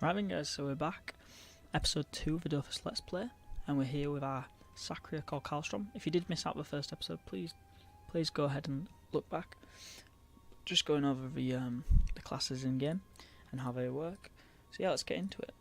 Right then guys, so we're back, episode 2 of the Dofus Let's Play, and we're here with our Sacria called Karlstrom. If you did miss out the first episode, please go ahead and look back. Just going over the classes in game and how they work. So yeah, let's get into it.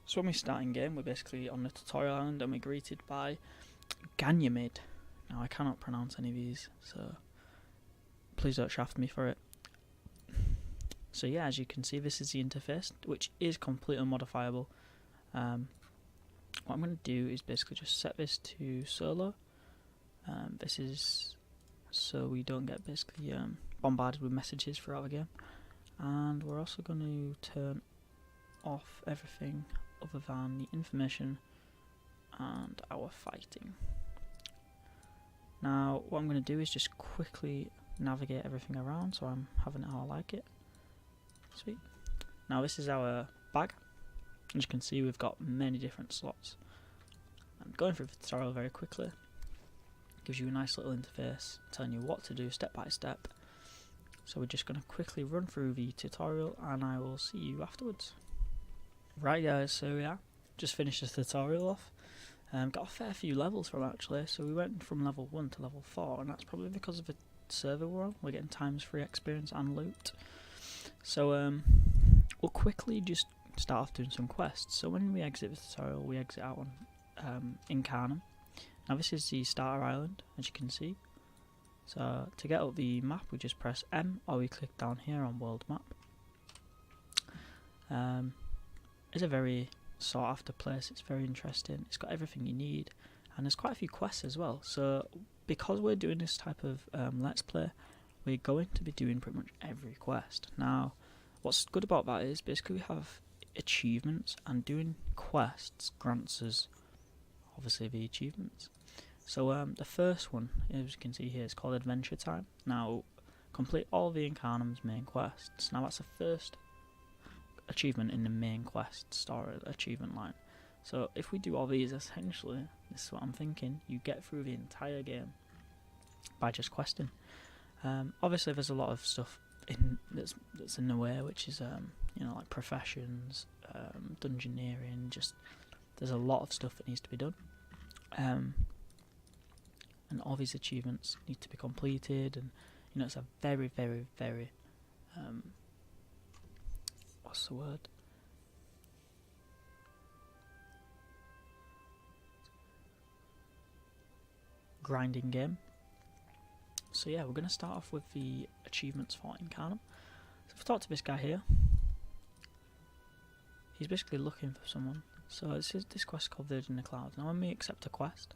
So when we start in game, we're basically on the tutorial island and we're greeted by Ganymede. Now I cannot pronounce any of these, so please don't shaft me for it. So yeah, as you can see, this is the interface, which is completely modifiable. What I'm going to do is basically just set this to solo. This is so we don't get basically bombarded with messages throughout the game. And we're also going to turn off everything other than the information and our fighting. Now what I'm going to do is just quickly navigate everything around, so I'm having it how I like it. Sweet. Now this is our bag. As you can see, we've got many different slots. I'm going through the tutorial very quickly. Gives you a nice little interface telling you what to do step by step. So we're just going to quickly run through the tutorial and I will see you afterwards. Right guys, so yeah, just finished the tutorial off. Got a fair few levels from actually, so we went from level 1 to level 4, and that's probably because of the server we're on. We're getting ×3 experience and loot. So we'll quickly just start off doing some quests. So when we exit the tutorial, we exit out on Incarnam. Now this is the starter island, as you can see. So to get up the map, we just press M, or we click down here on world map. It's a very sought after place. It's very interesting. It's got everything you need, and there's quite a few quests as well. So because we're doing this type of let's play, we're going to be doing pretty much every quest. Now what's good about that is basically we have achievements, and doing quests grants us obviously the achievements. So the first one, as you can see here, is called Adventure Time. Now complete all the Incarnam's main quests. Now that's the first achievement in the main quest story achievement line. So if we do all these, essentially, this is what I'm thinking, you get through the entire game by just questing. Obviously there's a lot of stuff that's in the way, which is you know, like professions, dungeoneering, just there's a lot of stuff that needs to be done, and all these achievements need to be completed, and you know, it's a very what's the word, grinding game. So yeah, we're going to start off with the achievements for Incarnam. So if we talk to this guy here, he's basically looking for someone. So this quest is called Virgin in the Clouds. Now when we accept a quest,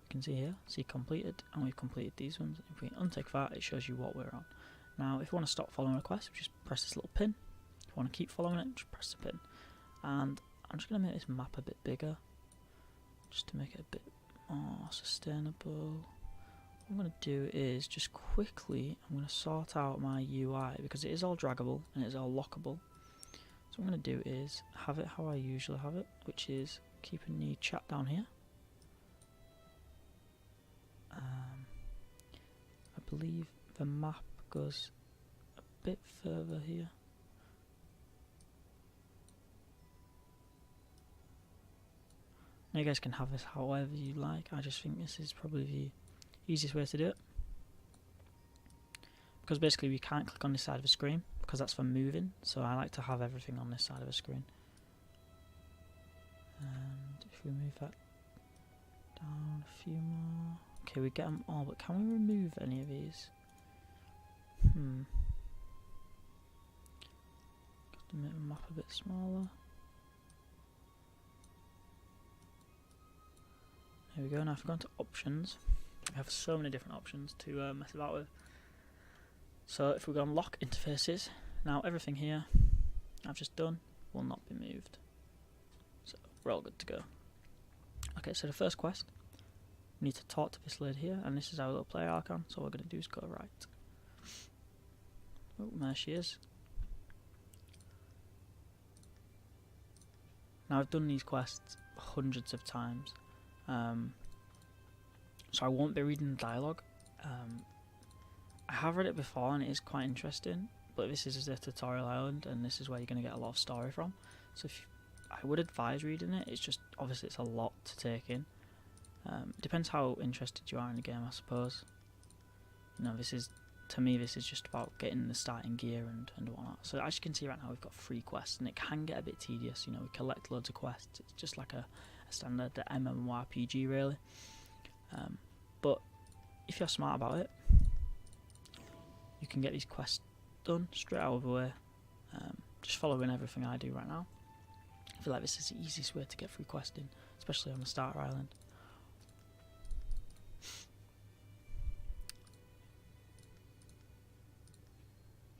you can see here, see completed, and we've completed these ones. If we untick that, it shows you what we're on. Now if you want to stop following a quest, just press this little pin. If you want to keep following it, just press the pin. And I'm just going to make this map a bit bigger, just to make it a bit more sustainable. What I'm going to do is just quickly, I'm going to sort out my UI, because it is all draggable and it is all lockable. So what I'm going to do is have it how I usually have it, which is keeping the chat down here. I believe the map goes a bit further here. Now you guys can have this however you like. I just think this is probably the easiest way to do it, because basically we can't click on this side of the screen because that's for moving, so I like to have everything on this side of the screen. And if we move that down a few more, okay, we get them all, but can we remove any of these? Got to make the map a bit smaller. There we go. Now if we go into options, we have so many different options to mess about with. So if we go on lock interfaces, now everything here I've just done will not be moved. So we're all good to go. Okay, so the first quest, we need to talk to this lady here, and this is our little player icon, so all we're going to do is go right. Oh, there she is. Now I've done these quests hundreds of times, so I won't be reading the dialogue. I have read it before and it is quite interesting, but this is a tutorial island, and this is where you're going to get a lot of story from. So I would advise reading it. It's just, obviously it's a lot to take in. Depends how interested you are in the game, I suppose. You know, to me this is just about getting the starting gear and whatnot. So as you can see right now, we've got 3 quests, and it can get a bit tedious. You know, we collect loads of quests. It's just like a standard MMORPG really. But if you're smart about it, you can get these quests done straight out of the way, just following everything I do right now. I feel like this is the easiest way to get through questing, especially on the starter island.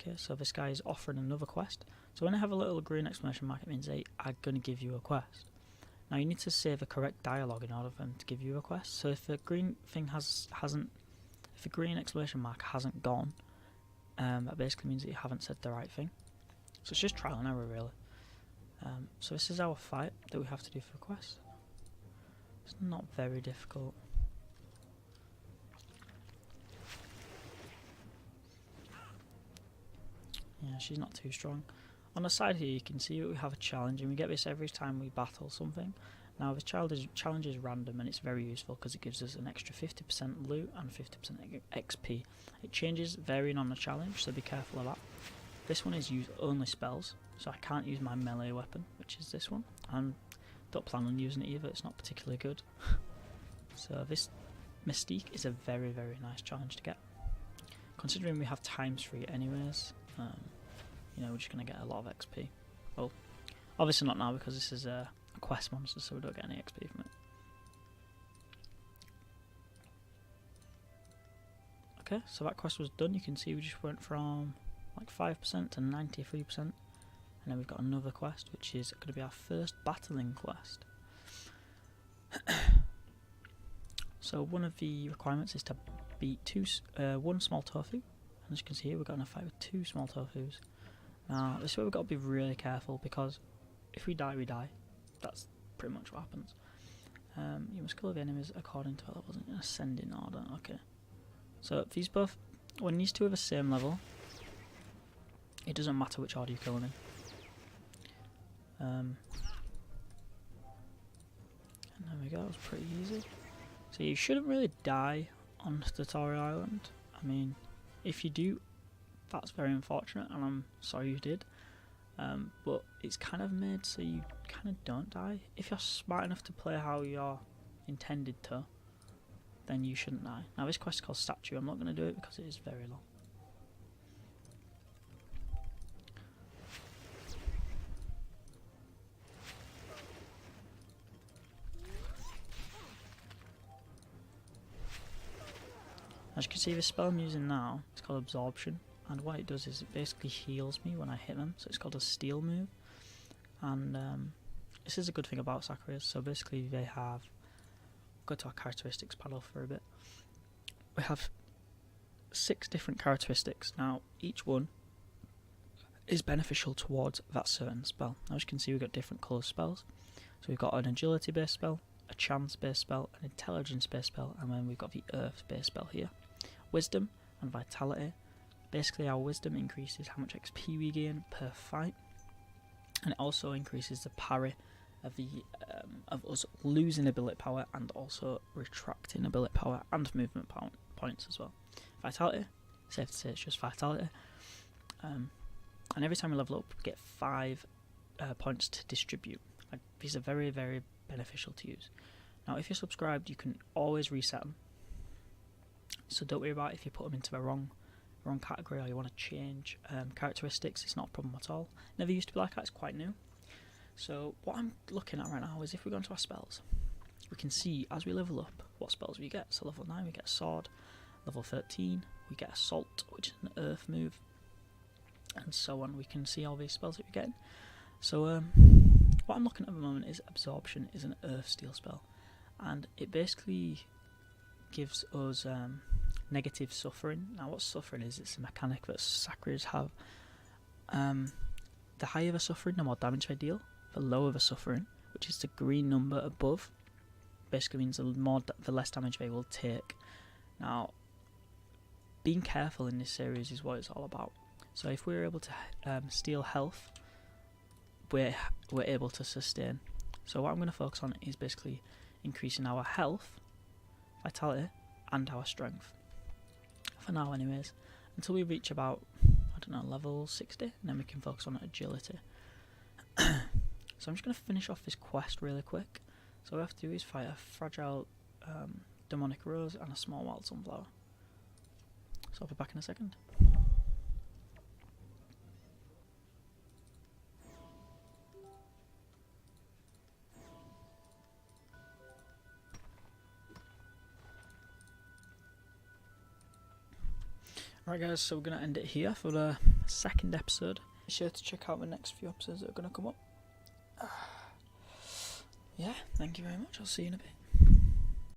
Okay, so this guy is offering another quest. So when I have a little green exclamation mark, it means they are going to give you a quest. Now you need to say the correct dialogue in order for them to give you a quest. So if the green thing if the green exclamation mark hasn't gone, that basically means that you haven't said the right thing. So it's just trial and error really. So this is our fight that we have to do for a quest. It's not very difficult. Yeah, she's not too strong. On the side here you can see that we have a challenge, and we get this every time we battle something. Now this challenge is random, and it's very useful because it gives us an extra 50% loot and 50% XP. It changes varying on the challenge, so be careful of that. This one is use only spells, so I can't use my melee weapon, which is this one. I don't plan on using it either, it's not particularly good. So this Mystique is a very, very nice challenge to get. Considering we have ×3 anyways, you know, we're just going to get a lot of XP. Well, obviously not now because this is a quest monster, so we don't get any XP from it. Okay, so that quest was done. You can see we just went from like 5% to 93%. And then we've got another quest, which is going to be our first battling quest. So one of the requirements is to beat one small tofu. And as you can see here, we're going to fight with 2 small tofus. Now, this is where we've got to be really careful, because if we die, we die. That's pretty much what happens. You must kill the enemies according to levels in ascending order. Okay. So these both, when these 2 are the same level, it doesn't matter which order you kill them in. And there we go, it was pretty easy. So you shouldn't really die on the tutorial island. I mean, if you do, that's very unfortunate, and I'm sorry you did. But it's kind of made so you kind of don't die. If you're smart enough to play how you're intended to, then you shouldn't die. Now this quest is called Statue. I'm not going to do it because it is very long. As you can see, the spell I'm using now is called Absorption, and what it does is it basically heals me when I hit them, so it's called a steal move. And this is a good thing about Sakura's. So basically they have, go to our characteristics panel for a bit. We have 6 different characteristics. Now each one is beneficial towards that certain spell. Now as you can see, we've got different colour spells. So we've got an agility based spell, a chance based spell, an intelligence based spell, and then we've got the earth based spell here. Wisdom and vitality. Basically our wisdom increases how much XP we gain per fight, and it also increases the parry of us losing ability power and also retracting ability power and movement points as well. Vitality, safe to say it's just vitality, and every time we level up we get 5 points to distribute. These are very, very beneficial to use. Now if you're subscribed, you can always reset them, so don't worry about if you put them into the wrong category or you want to change characteristics. It's not a problem at all. Never used to be like that, it's quite new. So what I'm looking at right now is if we go into our spells, we can see as we level up what spells we get. So level 9 we get a sword, level 13 we get assault, which is an earth move, and so on. We can see all these spells that we're getting. So what I'm looking at the moment is Absorption is an earth steal spell, and it basically gives us negative suffering. Now what suffering is, it's a mechanic that Sakuras have. The higher the suffering, the more damage they deal. The lower the suffering, which is the green number above, basically means the less damage they will take. Now being careful in this series is what it's all about. So if we're able to steal health, we're able to sustain. So what I'm going to focus on is basically increasing our health, vitality, and our strength. For now anyways, until we reach about, I don't know, level 60, and then we can focus on agility. So I'm just going to finish off this quest really quick. So all we have to do is fight a fragile demonic rose and a small wild sunflower. So I'll be back in a second. Right guys, so we're going to end it here for the second episode. Be sure to check out the next few episodes that are going to come up. Yeah, thank you very much. I'll see you in a bit.